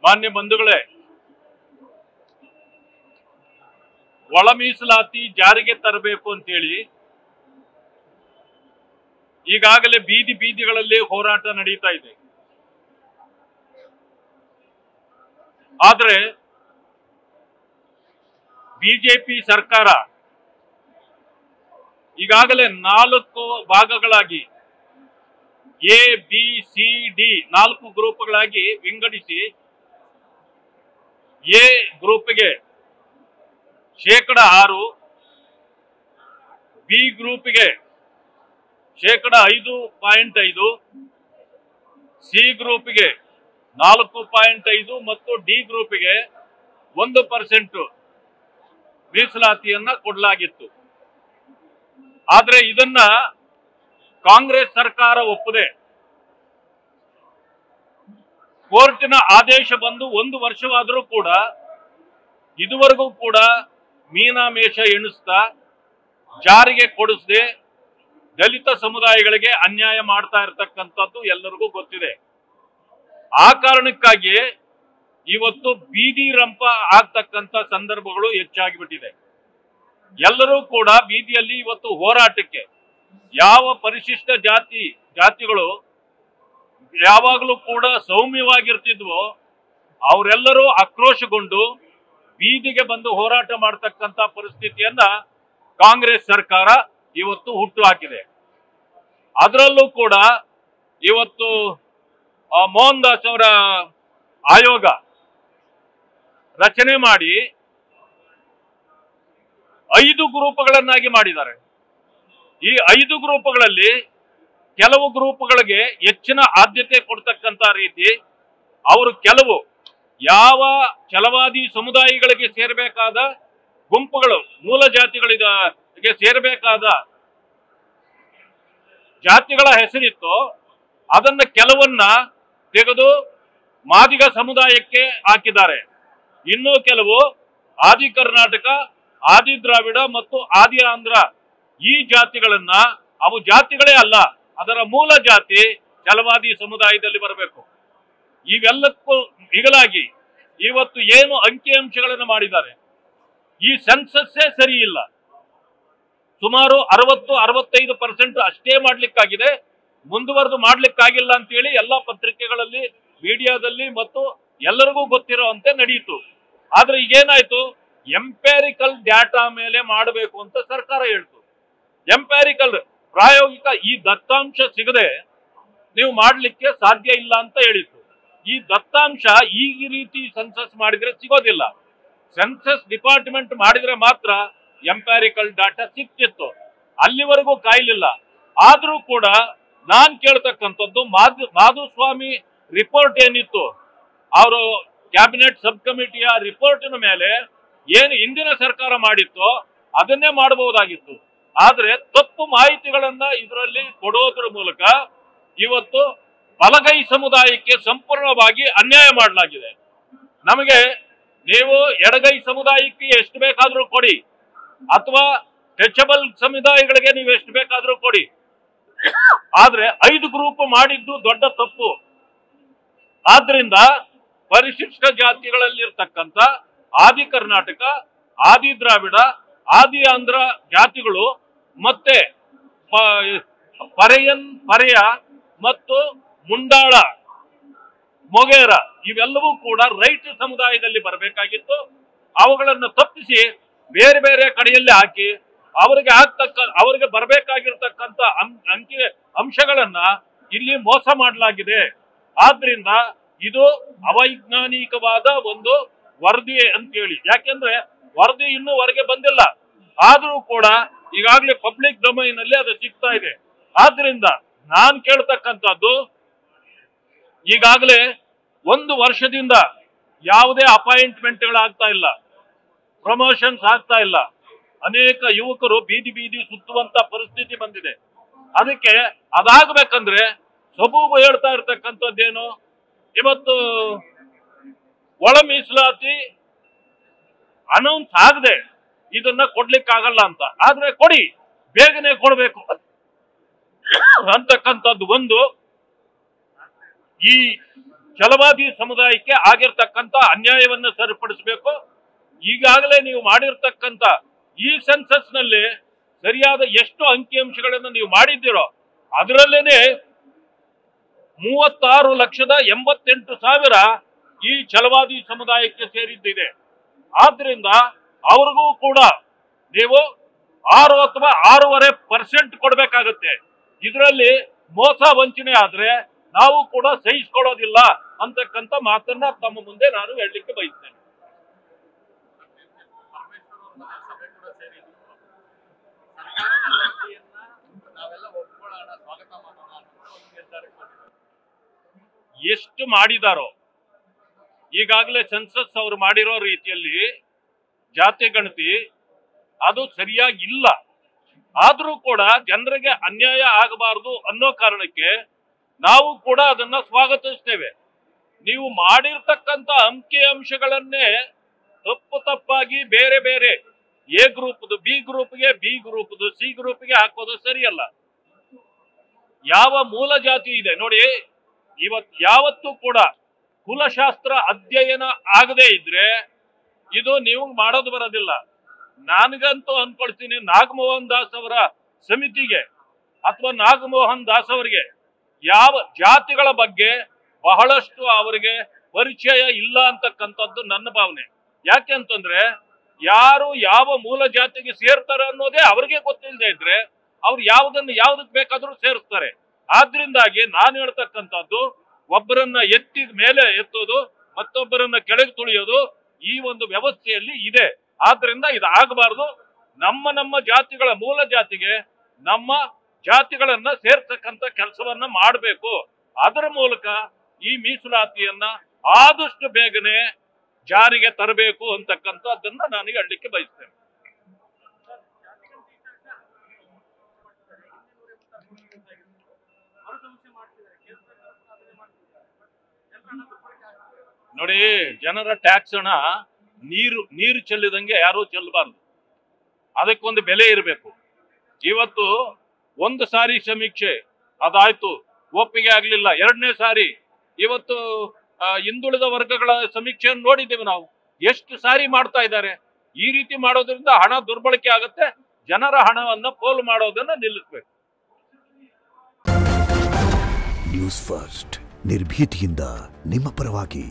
ಮಾನ್ಯ ಬಂಧುಗಳೇ, ಒಳ ಮೀಸಲಾತಿ ಜಾರಿಗೆ ತರಬೇಕು ಅಂತೇಳಿ ಈಗಾಗಲೇ ಬೀದಿ ಬೀದಿಗಳಲ್ಲಿ ಹೋರಾಟ ನಡೀತಾ ಇದೆ. ಆದ್ರೆ ಬಿಜೆಪಿ ಸರ್ಕಾರ ಈಗಾಗಲೇ 4 ಭಾಗಗಳಾಗಿ ಎ ಬಿ ಸಿ ಡಿ 4 ಗ್ರೂಪ್ಗಳಾಗಿ ವಿಂಗಡಿಸಿ ಎ ಗ್ರೂಪ್ಗೆ 6%, ಬಿ ಗ್ರೂಪ್ಗೆ 5.5%, ಸಿ ಗ್ರೂಪ್ಗೆ 4.5% ಮತ್ತು ಡಿ ಗ್ರೂಪ್ಗೆ 1% ಮೀಸಲಾತಿಯನ್ನ ಕೊಡಲಾಗಿತ್ತು. ಆದ್ರೆ ಇದನ್ನ ಕಾಂಗ್ರೆಸ್ ಸರ್ಕಾರ ಒಪ್ಪದೆ ಕೋರ್ಟಿನ ಆದೇಶ ಬಂದು 1 ವರ್ಷವಾದರೂ ಕೂಡ ಇದುವರೆಗೂ ಕೂಡ ಮೀನಾಮೇಷ ಎಣಿಸ್ತಾ ಜಾರಿಗೆ ಕೊಡಿಸದೆ ದಲಿತ ಸಮುದಾಯಗಳಿಗೆ ಅನ್ಯಾಯ ಮಾಡ್ತಾ ಇರತಕ್ಕಂಥದ್ದು ಎಲ್ಲರಿಗೂ ಗೊತ್ತಿದೆ. ಆ ಕಾರಣಕ್ಕಾಗಿ ಇವತ್ತು ಬೀದಿ ರಂಪ ಆಗ್ತಕ್ಕಂಥ ಸಂದರ್ಭಗಳು ಹೆಚ್ಚಾಗಿಬಿಟ್ಟಿದೆ. ಎಲ್ಲರೂ ಕೂಡ ಬೀದಿಯಲ್ಲಿ ಇವತ್ತು ಹೋರಾಟಕ್ಕೆ ಯಾವ ಪರಿಶಿಷ್ಟ ಜಾತಿಗಳು ಯಾವಾಗಲೂ ಕೂಡ ಸೌಮ್ಯವಾಗಿರ್ತಿದ್ವೋ ಅವರೆಲ್ಲರೂ ಆಕ್ರೋಶಗೊಂಡು ಬೀದಿಗೆ ಬಂದು ಹೋರಾಟ ಮಾಡತಕ್ಕಂಥ ಪರಿಸ್ಥಿತಿಯನ್ನ ಕಾಂಗ್ರೆಸ್ ಸರ್ಕಾರ ಇವತ್ತು ಹುಟ್ಟು ಹಾಕಿದೆ. ಅದರಲ್ಲೂ ಕೂಡ ಇವತ್ತು ಮೋಹನ್ ದಾಸ್ ಅವರ ಆಯೋಗ ರಚನೆ ಮಾಡಿ 5 ಗ್ರೂಪ್ಗಳನ್ನಾಗಿ ಮಾಡಿದ್ದಾರೆ. ಈ 5 ಗ್ರೂಪ್ಗಳಲ್ಲಿ ಕೆಲವು ಗ್ರೂಪ್ಗಳಿಗೆ ಹೆಚ್ಚಿನ ಆದ್ಯತೆ ಕೊಡ್ತಕ್ಕಂಥ ರೀತಿ ಅವರು ಕೆಲವು ಯಾವ ಛಲವಾದಿ ಸಮುದಾಯಗಳಿಗೆ ಸೇರಬೇಕಾದ ಗುಂಪುಗಳು, ಮೂಲ ಜಾತಿಗಳಿಗೆ ಸೇರಬೇಕಾದ ಜಾತಿಗಳ ಹೆಸರಿತ್ತು, ಅದನ್ನ ಕೆಲವನ್ನ ತೆಗೆದು ಮಾದಿಗ ಸಮುದಾಯಕ್ಕೆ ಹಾಕಿದ್ದಾರೆ. ಇನ್ನೂ ಕೆಲವು ಆದಿ ಕರ್ನಾಟಕ, ಆದಿ ದ್ರಾವಿಡ ಮತ್ತು ಆದಿ ಆಂಧ್ರ ಈ ಜಾತಿಗಳನ್ನ, ಅವು ಜಾತಿಗಳೇ ಅಲ್ಲ, ಅದರ ಮೂಲ ಜಾತಿ ಛಲವಾದಿ ಸಮುದಾಯದಲ್ಲಿ ಬರಬೇಕು. ಇವೆಲ್ಲಕ್ಕೂ ಮಿಗಿಲಾಗಿ ಇವತ್ತು ಏನು ಅಂಕಿಅಂಶಗಳನ್ನು ಮಾಡಿದ್ದಾರೆ, ಈ ಸೆನ್ಸಸ್ಸೇ ಸರಿ ಇಲ್ಲ. ಸುಮಾರು 60-65% ಅಷ್ಟೇ ಮಾಡ್ಲಿಕ್ಕಾಗಿದೆ, ಮುಂದುವರೆದು ಮಾಡ್ಲಿಕ್ಕಾಗಿಲ್ಲ ಅಂತೇಳಿ ಎಲ್ಲ ಪತ್ರಿಕೆಗಳಲ್ಲಿ, ಮೀಡಿಯಾದಲ್ಲಿ ಮತ್ತು ಎಲ್ಲರಿಗೂ ಗೊತ್ತಿರುವಂತೆ ನಡೆಯಿತು. ಆದ್ರೆ ಈಗೇನಾಯ್ತು, ಎಂಪ್ಯಾರಿಕಲ್ ಡಾಟಾ ಮೇಲೆ ಮಾಡಬೇಕು ಅಂತ ಸರ್ಕಾರ ಹೇಳ್ತು. ಎಂಪ್ಯಾರಿಕಲ್ ಪ್ರಾಯೋಗಿಕ ಈ ದತ್ತಾಂಶ ಸಿಗದೆ ನೀವು ಮಾಡ್ಲಿಕ್ಕೆ ಸಾಧ್ಯ ಇಲ್ಲ ಅಂತ ಹೇಳಿತ್ತು. ಈ ದತ್ತಾಂಶ ಈ ರೀತಿ ಸೆನ್ಸಸ್ ಮಾಡಿದ್ರೆ ಸಿಗೋದಿಲ್ಲ. ಸೆನ್ಸಸ್ ಡಿಪಾರ್ಟ್ಮೆಂಟ್ ಮಾಡಿದ್ರೆ ಮಾತ್ರ ಎಂಪ್ಯಾರಿಕಲ್ ಡಾಟಾ ಸಿಕ್ತಿತ್ತು. ಅಲ್ಲಿವರೆಗೂ ಕಾಯ್ಲಿಲ್ಲ. ಆದ್ರೂ ಕೂಡ ನಾನ್ ಕೇಳ್ತಕ್ಕಂಥದ್ದು ಮಾಧುಸ್ವಾಮಿ ರಿಪೋರ್ಟ್ ಏನಿತ್ತು, ಅವರು ಕ್ಯಾಬಿನೆಟ್ ಸಬ್ ಕಮಿಟಿಯ ರಿಪೋರ್ಟಿನ ಮೇಲೆ ಏನು ಹಿಂದಿನ ಸರ್ಕಾರ ಮಾಡಿತ್ತು ಅದನ್ನೇ ಮಾಡಬಹುದಾಗಿತ್ತು. ಆದ್ರೆ ತಪ್ಪು ಮಾಹಿತಿಗಳನ್ನ ಇದರಲ್ಲಿ ಕೊಡೋದ್ರ ಮೂಲಕ ಇವತ್ತು ಬಲಗೈ ಸಮುದಾಯಕ್ಕೆ ಸಂಪೂರ್ಣವಾಗಿ ಅನ್ಯಾಯ ಮಾಡಲಾಗಿದೆ. ನಮಗೆ ನೀವು ಎಡಗೈ ಸಮುದಾಯಕ್ಕೆ ಎಷ್ಟು ಬೇಕಾದ್ರೂ ಕೊಡಿ, ಅಥವಾ ಟಚಬಲ್ ಸಮುದಾಯಗಳಿಗೆ ನೀವು ಎಷ್ಟು ಬೇಕಾದ್ರೂ ಕೊಡಿ, ಆದ್ರೆ 5 ಗ್ರೂಪ್ ಮಾಡಿದ್ದು ದೊಡ್ಡ ತಪ್ಪು. ಆದ್ರಿಂದ ಪರಿಶಿಷ್ಟ ಜಾತಿಗಳಲ್ಲಿರ್ತಕ್ಕಂಥ ಆದಿ ಕರ್ನಾಟಕ, ಆದಿ ದ್ರಾವಿಡ, ಆದಿ ಆಂಧ್ರ ಜಾತಿಗಳು ಮತ್ತೆ ಪರೆಯ ಮತ್ತು ಮುಂಡಾಳ, ಮೊಗೇರ ಇವೆಲ್ಲವೂ ಕೂಡ ರೈತ ಸಮುದಾಯದಲ್ಲಿ ಬರಬೇಕಾಗಿತ್ತು. ಅವುಗಳನ್ನು ತಪ್ಪಿಸಿ ಬೇರೆ ಬೇರೆ ಕಡೆಯಲ್ಲಿ ಹಾಕಿ ಅವರಿಗೆ ಬರಬೇಕಾಗಿರ್ತಕ್ಕಂಥ ಅಂಶಗಳನ್ನ ಇಲ್ಲಿ ಮೋಸ ಮಾಡಲಾಗಿದೆ. ಆದ್ರಿಂದ ಇದು ಅವೈಜ್ಞಾನಿಕವಾದ ಒಂದು ವರದಿ ಅಂತೇಳಿ, ಯಾಕೆಂದ್ರೆ ವರದಿ ಇನ್ನೂ ಹೊರಗೆ ಬಂದಿಲ್ಲ, ಆದ್ರೂ ಕೂಡ ಈಗಾಗಲೇ ಪಬ್ಲಿಕ್ ಡೊಮೈನ್ ಅಲ್ಲಿ ಅದು ಸಿಗ್ತಾ ಇದೆ. ಆದ್ರಿಂದ ನಾನ್ ಕೇಳ್ತಕ್ಕಂಥದ್ದು, ಈಗಾಗಲೇ 1 ವರ್ಷದಿಂದ ಯಾವುದೇ ಅಪಾಯಿಂಟ್ಮೆಂಟ್ಗಳಾಗ್ತಾ ಇಲ್ಲ, ಪ್ರಮೋಷನ್ಸ್ ಆಗ್ತಾ ಇಲ್ಲ. ಅನೇಕ ಯುವಕರು ಬೀದಿ ಬೀದಿ ಸುತ್ತುವಂತ ಪರಿಸ್ಥಿತಿ ಬಂದಿದೆ. ಅದಕ್ಕೆ ಅದಾಗಬೇಕಂದ್ರೆ ಸಬೂಬು ಹೇಳ್ತಾ ಇರ್ತಕ್ಕಂಥದ್ದೇನು, ಇವತ್ತು ಒಳ ಮೀಸಲಾತಿ ಅನೌನ್ಸ್ ಆಗದೆ ಇದನ್ನ ಕೊಡ್ಲಿಕ್ಕಾಗಲ್ಲ ಅಂತ, ಆದ್ರೆ ಕೊಡಿ, ಬೇಗನೆ ಕೊಡ್ಬೇಕು ಅಂತಕ್ಕಂಥದ್ದು ಒಂದು. ಈ ಛಲವಾದಿ ಸಮುದಾಯಕ್ಕೆ ಆಗಿರ್ತಕ್ಕಂಥ ಅನ್ಯಾಯವನ್ನು ಸರಿಪಡಿಸಬೇಕು. ಈಗಾಗಲೇ ನೀವು ಮಾಡಿರ್ತಕ್ಕಂಥ ಈ ಸೆನ್ಸಸ್ ನಲ್ಲಿ ಸರಿಯಾದ ಎಷ್ಟು ಅಂಕಿಅಂಶಗಳನ್ನು ನೀವು ಮಾಡಿದ್ದೀರೋ ಅದರಲ್ಲೇನೆ 36,88,000 ಈ ಛಲವಾದಿ ಸಮುದಾಯಕ್ಕೆ ಸೇರಿದ್ದಿದೆ. ಆದ್ರಿಂದ ಅವ್ರಿಗೂ ಕೂಡ ನೀವು 6 ಅಥವಾ 6.5% ಕೊಡ್ಬೇಕಾಗತ್ತೆ. ಇದರಲ್ಲಿ ಮೋಸ ವಂಚನೆ ಆದ್ರೆ ನಾವು ಕೂಡ ಸಹಿಸಿಕೊಳ್ಳೋದಿಲ್ಲ ಅಂತಕ್ಕಂಥ ಮಾತನ್ನ ತಮ್ಮ ಮುಂದೆ ನಾನು ಹೇಳಲಿಕ್ಕೆ ಬಯಸ್ತೇನೆ. ಎಷ್ಟು ಮಾಡಿದಾರೋ ಈಗಾಗಲೇ ಸೆನ್ಸಸ್ ಅವರು ಮಾಡಿರೋ ರೀತಿಯಲ್ಲಿ ಜಾತಿ ಗಣತಿ ಅದು ಸರಿಯಾಗಿಲ್ಲ. ಆದ್ರೂ ಕೂಡ ಜನರಿಗೆ ಅನ್ಯಾಯ ಆಗಬಾರದು ಅನ್ನೋ ಕಾರಣಕ್ಕೆ ನಾವು ಕೂಡ ಅದನ್ನ ಸ್ವಾಗತಿಸ್ತೇವೆ. ನೀವು ಮಾಡಿರ್ತಕ್ಕಂಥ ಅಂಕಿಅಂಶಗಳನ್ನೇ ತಪ್ಪಾಗಿ ಬೇರೆ ಬೇರೆ ಎ ಗ್ರೂಪ್ದು ಬಿ ಗ್ರೂಪ್ಗೆ, ಬಿ ಗ್ರೂಪ್ದು ಸಿ ಗ್ರೂಪ್ಗೆ ಹಾಕೋದು ಸರಿಯಲ್ಲ. ಯಾವ ಮೂಲ ಜಾತಿ ಇದೆ ನೋಡಿ, ಯಾವತ್ತೂ ಕೂಡ ಕುಲಶಾಸ್ತ್ರ ಅಧ್ಯಯನ ಆಗದೆ ಇದ್ರೆ ಇದು ನೀವು ಮಾಡೋದು ಬರೋದಿಲ್ಲ. ನನಗಂತೂ ಅನ್ಕೊಳ್ತೀನಿ, ನಾಗಮೋಹನ್ ದಾಸ್ ಅವರ ಸಮಿತಿಗೆ ಅಥವಾ ನಾಗಮೋಹನ್ ದಾಸ್ ಅವರಿಗೆ ಯಾವ ಜಾತಿಗಳ ಬಗ್ಗೆ ಬಹಳಷ್ಟು ಅವರಿಗೆ ಪರಿಚಯ ಇಲ್ಲ ಅಂತಕ್ಕಂಥದ್ದು ನನ್ನ ಭಾವನೆ. ಯಾಕೆ ಅಂತಂದ್ರೆ ಯಾರು ಯಾವ ಮೂಲ ಜಾತಿಗೆ ಸೇರ್ತಾರೆ ಅನ್ನೋದೇ ಅವ್ರಿಗೆ ಗೊತ್ತಿಲ್ಲದೆ ಇದ್ರೆ ಅವ್ರು ಯಾವ್ದಕ್ಕೆ ಬೇಕಾದ್ರೂ ಸೇರಿಸ್ತಾರೆ. ಆದ್ರಿಂದಾಗಿ ನಾನು ಹೇಳ್ತಕ್ಕಂಥದ್ದು, ಒಬ್ಬರನ್ನ ಎತ್ತಿದ ಮೇಲೆ ಎತ್ತೋದು, ಮತ್ತೊಬ್ಬರನ್ನ ಕೆಳಗೆ ತುಳಿಯೋದು ಈ ಒಂದು ವ್ಯವಸ್ಥೆಯಲ್ಲಿ ಇದೆ. ಆದ್ರಿಂದ ಇದು ಆಗಬಾರ್ದು. ನಮ್ಮ ಜಾತಿಗಳ ಮೂಲ ಜಾತಿಗೆ ನಮ್ಮ ಜಾತಿಗಳನ್ನ ಸೇರ್ತಕ್ಕಂಥ ಕೆಲಸವನ್ನ ಮಾಡಬೇಕು. ಅದರ ಮೂಲಕ ಈ ಮೀಸಲಾತಿಯನ್ನ ಆದಷ್ಟು ಬೇಗನೆ ಜಾರಿಗೆ ತರಬೇಕು ಅಂತಕ್ಕಂಥದ್ದನ್ನ ನನಗೆ ಹೇಳಲಿಕ್ಕೆ ಬಯಸ್ತೇನೆ. ನೋಡಿ, ಜನರ ಟ್ಯಾಕ್ಸ್ ಹಣ ನೀರು ಚೆಲ್ಲಿದಂಗೆ ಯಾರು ಚೆಲ್ಲಬಾರ್ದು. ಅದಕ್ಕೊಂದು ಬೆಲೆ ಇರಬೇಕು. ಇವತ್ತು ಒಂದು ಸಾರಿ ಸಮೀಕ್ಷೆ ಅದಾಯ್ತು, ಒಪ್ಪಿಗೆ ಆಗ್ಲಿಲ್ಲ. 2ನೇ ಸಾರಿ ಇವತ್ತು ಹಿಂದುಳಿದ ವರ್ಗಗಳ ಸಮೀಕ್ಷೆಯನ್ನು ನೋಡಿದ್ದೇವೆ ನಾವು. ಎಷ್ಟು ಸಾರಿ ಮಾಡ್ತಾ ಇದ್ದಾರೆ. ಈ ರೀತಿ ಮಾಡೋದ್ರಿಂದ ಹಣ ದುರ್ಬಳಕೆ ಆಗುತ್ತೆ. ಜನರ ಹಣವನ್ನ ಪೋಲು ಮಾಡೋದನ್ನ ನಿಲ್ಲಿಸಬೇಕು. ನ್ಯೂಸ್ ಫಸ್ಟ್, ನಿರ್ಭೀತಿಯಿಂದ ನಿಮ್ಮ ಪರವಾಗಿ.